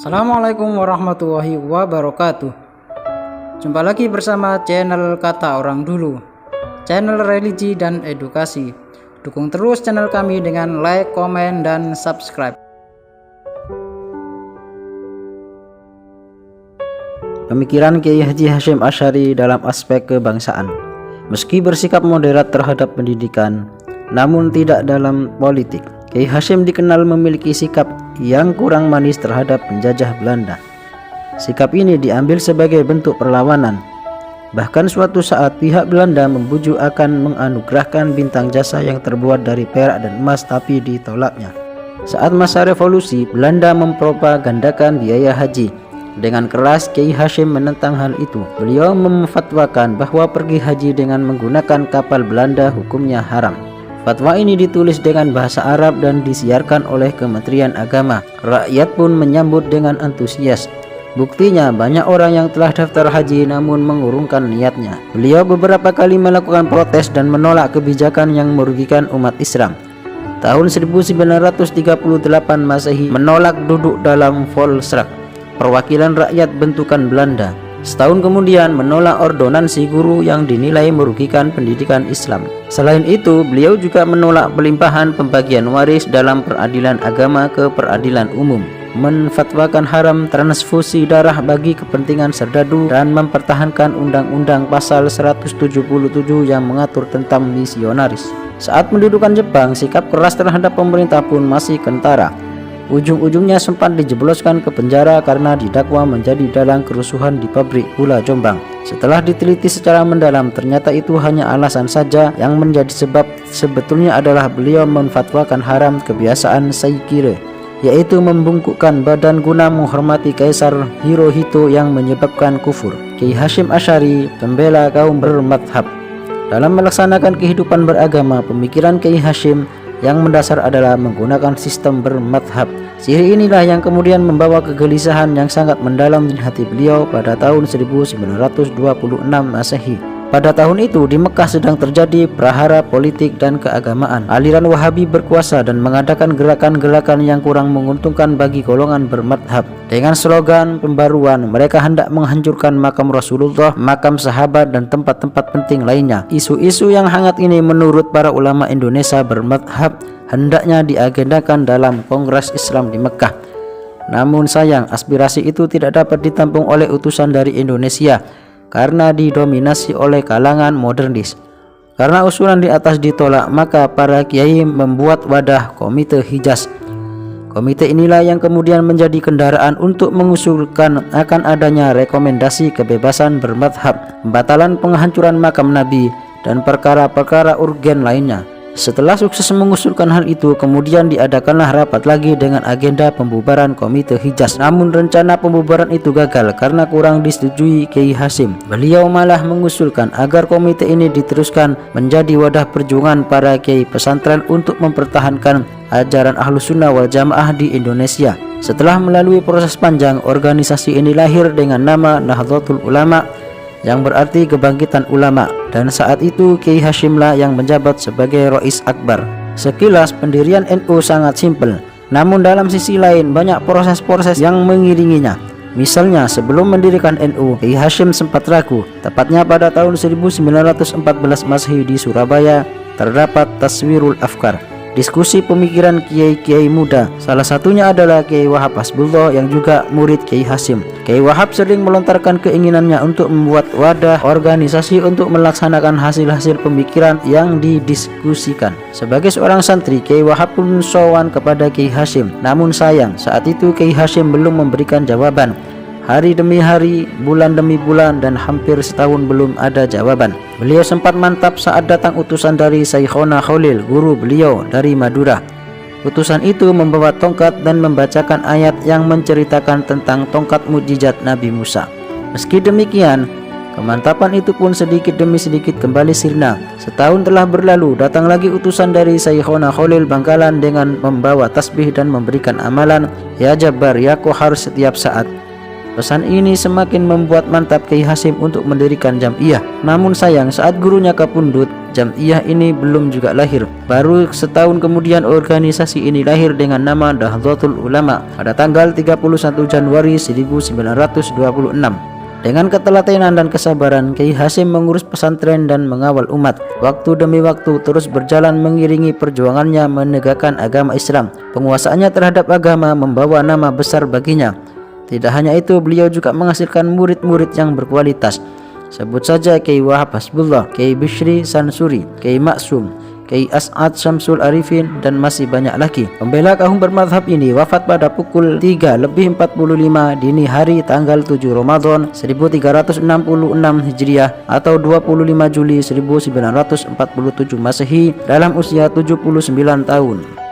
Assalamualaikum warahmatullahi wabarakatuh. Jumpa lagi bersama channel Kata Orang Dulu, channel religi dan edukasi. Dukung terus channel kami dengan like, komen, dan subscribe. Pemikiran Kiai Haji Hasyim Asy'ari dalam aspek kebangsaan. Meski bersikap moderat terhadap pendidikan, namun tidak dalam politik, Kiai Hasyim dikenal memiliki sikap yang kurang manis terhadap penjajah Belanda. Sikap ini diambil sebagai bentuk perlawanan. Bahkan suatu saat pihak Belanda membujuk akan menganugerahkan bintang jasa yang terbuat dari perak dan emas, tapi ditolaknya. Saat masa revolusi, Belanda mempropagandakan biaya haji. Dengan keras Kiai Hasyim menentang hal itu. Beliau memfatwakan bahwa pergi haji dengan menggunakan kapal Belanda hukumnya haram. Fatwa ini ditulis dengan bahasa Arab dan disiarkan oleh Kementerian Agama. Rakyat pun menyambut dengan antusias. Buktinya banyak orang yang telah daftar haji namun mengurungkan niatnya. Beliau beberapa kali melakukan protes dan menolak kebijakan yang merugikan umat Islam. Tahun 1938 Masehi menolak duduk dalam Volksraad, perwakilan rakyat bentukan Belanda. Setahun kemudian menolak ordonansi guru yang dinilai merugikan pendidikan Islam. Selain itu, beliau juga menolak pelimpahan pembagian waris dalam peradilan agama ke peradilan umum, menfatwakan haram transfusi darah bagi kepentingan serdadu, dan mempertahankan Undang-Undang Pasal 177 yang mengatur tentang misionaris. Saat mendudukan Jepang, sikap keras terhadap pemerintah pun masih kentara. Ujung-ujungnya sempat dijebloskan ke penjara karena didakwa menjadi dalang kerusuhan di pabrik gula Jombang. Setelah diteliti secara mendalam, ternyata itu hanya alasan saja. Yang menjadi sebab sebetulnya adalah beliau memfatwakan haram kebiasaan Saikire, yaitu membungkukkan badan guna menghormati Kaisar Hirohito yang menyebabkan kufur. Kiai Hasyim Asy'ari, pembela kaum bermadhab. Dalam melaksanakan kehidupan beragama, pemikiran Kiai Hasyim yang mendasar adalah menggunakan sistem bermadhab. Ciri inilah yang kemudian membawa kegelisahan yang sangat mendalam di hati beliau pada tahun 1926 Masehi. Pada tahun itu di Mekah sedang terjadi prahara politik dan keagamaan. Aliran Wahabi berkuasa dan mengadakan gerakan-gerakan yang kurang menguntungkan bagi golongan bermadhab. Dengan slogan pembaruan, mereka hendak menghancurkan makam Rasulullah, makam sahabat, dan tempat-tempat penting lainnya. Isu-isu yang hangat ini menurut para ulama Indonesia bermadhab hendaknya diagendakan dalam Kongres Islam di Mekah. Namun sayang, aspirasi itu tidak dapat ditampung oleh utusan dari Indonesia karena didominasi oleh kalangan modernis. Karena usulan di atas ditolak, maka para kiai membuat wadah Komite Hijaz. Komite inilah yang kemudian menjadi kendaraan untuk mengusulkan akan adanya rekomendasi kebebasan bermadhab, pembatalan penghancuran makam Nabi, dan perkara-perkara urgen lainnya. Setelah sukses mengusulkan hal itu, kemudian diadakanlah rapat lagi dengan agenda pembubaran Komite Hijaz. Namun rencana pembubaran itu gagal karena kurang disetujui Kiai Hasyim. Beliau malah mengusulkan agar komite ini diteruskan menjadi wadah perjuangan para kiai pesantren untuk mempertahankan ajaran Ahlus Sunnah wal Jamaah di Indonesia. Setelah melalui proses panjang, organisasi ini lahir dengan nama Nahdlatul Ulama, yang berarti kebangkitan ulama, dan saat itu Kiai Hasyimlah yang menjabat sebagai Rais Akbar. Sekilas pendirian NU sangat simpel, namun dalam sisi lain banyak proses-proses yang mengiringinya. Misalnya sebelum mendirikan NU, Kiai Hasyim sempat ragu. Tepatnya pada tahun 1914 Masehi di Surabaya terdapat Taswirul Afkar, diskusi pemikiran kiai-kiai muda. Salah satunya adalah Kiai Wahab Hasbullah yang juga murid Kiai Hasyim. Kiai Wahab sering melontarkan keinginannya untuk membuat wadah organisasi untuk melaksanakan hasil-hasil pemikiran yang didiskusikan. Sebagai seorang santri, Kiai Wahab pun sowan kepada Kiai Hasyim. Namun sayang, saat itu Kiai Hasyim belum memberikan jawaban. Hari demi hari, bulan demi bulan, dan hampir setahun belum ada jawaban. Beliau sempat mantap saat datang utusan dari Syekhona Khalil, guru beliau dari Madura. Utusan itu membawa tongkat dan membacakan ayat yang menceritakan tentang tongkat mukjizat Nabi Musa. Meski demikian, kemantapan itu pun sedikit demi sedikit kembali sirna. Setahun telah berlalu, datang lagi utusan dari Syekhona Khalil Bangkalan dengan membawa tasbih dan memberikan amalan, ya Jabbar ya Qahar setiap saat. Pesan ini semakin membuat mantap Kiai Hasyim untuk mendirikan Jam'iyah. Namun sayang, saat gurunya kapundhut, Jam'iyah ini belum juga lahir. Baru setahun kemudian organisasi ini lahir dengan nama Nahdlatul Ulama pada tanggal 31 Januari 1926. Dengan ketelatenan dan kesabaran, Kiai Hasyim mengurus pesantren dan mengawal umat. Waktu demi waktu terus berjalan mengiringi perjuangannya menegakkan agama Islam. Penguasaannya terhadap agama membawa nama besar baginya. Tidak hanya itu, beliau juga menghasilkan murid-murid yang berkualitas. Sebut saja Kiai Wahab Hasbullah, Kiai Bishri Sansuri, Kiai Maksum, Kiai As'ad Syamsul Arifin, dan masih banyak lagi. Pembela kaum bermadhab ini wafat pada pukul 3:45 dini hari tanggal 7 Ramadan 1366 Hijriah atau 25 Juli 1947 Masehi dalam usia 79 tahun.